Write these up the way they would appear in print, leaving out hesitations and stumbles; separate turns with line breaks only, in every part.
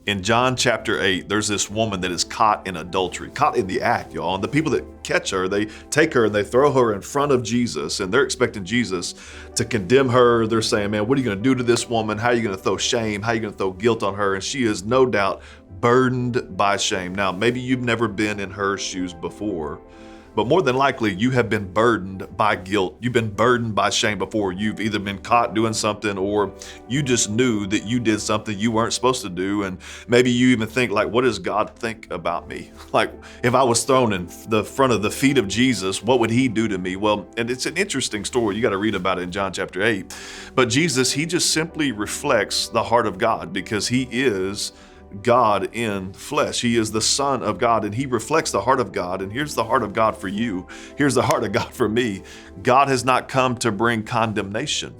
In John chapter 8, there's this woman that is caught in adultery, caught in the act, y'all. And the people that catch her, they take her and they throw her in front of Jesus, and they're expecting Jesus to condemn her. They're saying, man, what are you going to do to this woman? How are you going to throw shame? How are you going to throw guilt on her? And she is no doubt burdened by shame. Now, maybe you've never been in her shoes before, but more than likely, you have been burdened by guilt. You've been burdened by shame before. You've either been caught doing something, or you just knew that you did something you weren't supposed to do. And maybe you even think, like, what does God think about me? Like, if I was thrown in the front of the feet of Jesus, what would he do to me? Well, and it's an interesting story. You got to read about it in John chapter 8. But Jesus, he just simply reflects the heart of God, because he is God in flesh. He is the Son of God, and he reflects the heart of God. And here's the heart of God for you. Here's the heart of God for me. God has not come to bring condemnation.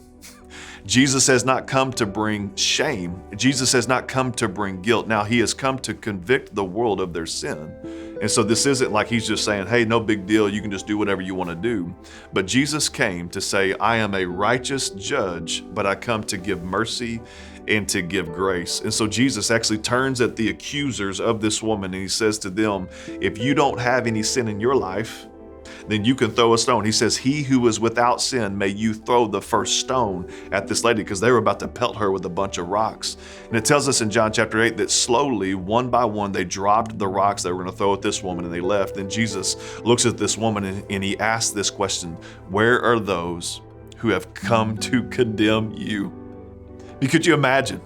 Jesus has not come to bring shame. Jesus has not come to bring guilt. Now, he has come to convict the world of their sin. And so this isn't like he's just saying, hey, no big deal, you can just do whatever you want to do. But Jesus came to say, I am a righteous judge, but I come to give mercy and to give grace. And so Jesus actually turns at the accusers of this woman, and he says to them, if you don't have any sin in your life, then you can throw a stone. He says, he who is without sin, may you throw the first stone at this lady, because they were about to pelt her with a bunch of rocks. And it tells us in John chapter 8 that slowly, one by one, they dropped the rocks they were going to throw at this woman, and they left. Then Jesus looks at this woman and he asks this question, where are those who have come to condemn you? Could you imagine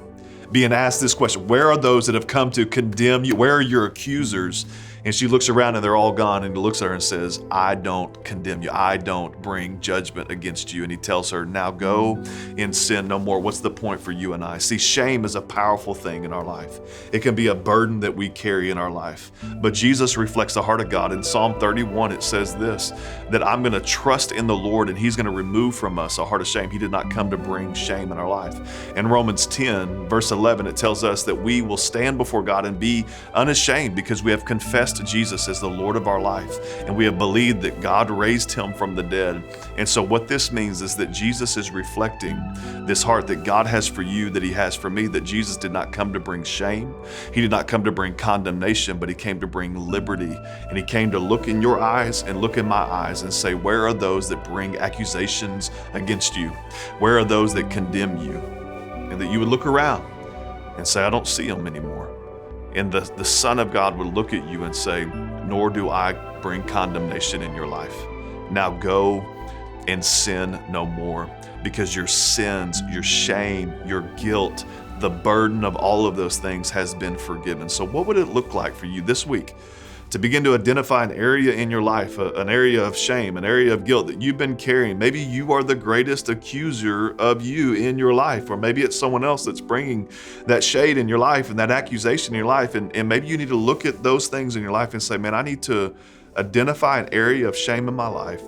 being asked this question? Where are those that have come to condemn you? Where are your accusers? And she looks around and they're all gone, and he looks at her and says, I don't condemn you. I don't bring judgment against you. And he tells her, now go and sin no more. What's the point for you and I? See, shame is a powerful thing in our life. It can be a burden that we carry in our life. But Jesus reflects the heart of God. In Psalm 31, it says this, that I'm going to trust in the Lord, and he's going to remove from us a heart of shame. He did not come to bring shame in our life. In Romans 10, verse 11, it tells us that we will stand before God and be unashamed, because we have confessed Jesus as the Lord of our life, and we have believed that God raised him from the dead. And so what this means is that Jesus is reflecting this heart that God has for you, that he has for me, that Jesus did not come to bring shame. He did not come to bring condemnation, but he came to bring liberty. And he came to look in your eyes and look in my eyes and say, where are those that bring accusations against you? Where are those that condemn you? And that you would look around and say, I don't see them anymore. And the Son of God would look at you and say, nor do I bring condemnation in your life. Now go and sin no more, because your sins, your shame, your guilt, the burden of all of those things has been forgiven. So what would it look like for you this week to begin to identify an area in your life, an area of shame, an area of guilt that you've been carrying? Maybe you are the greatest accuser of you in your life, or maybe it's someone else that's bringing that shade in your life and that accusation in your life. And maybe you need to look at those things in your life and say, man, I need to identify an area of shame in my life,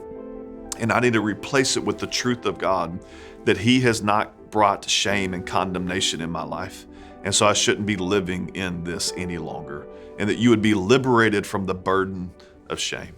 and I need to replace it with the truth of God, that he has not brought shame and condemnation in my life. And so I shouldn't be living in this any longer, and that you would be liberated from the burden of shame.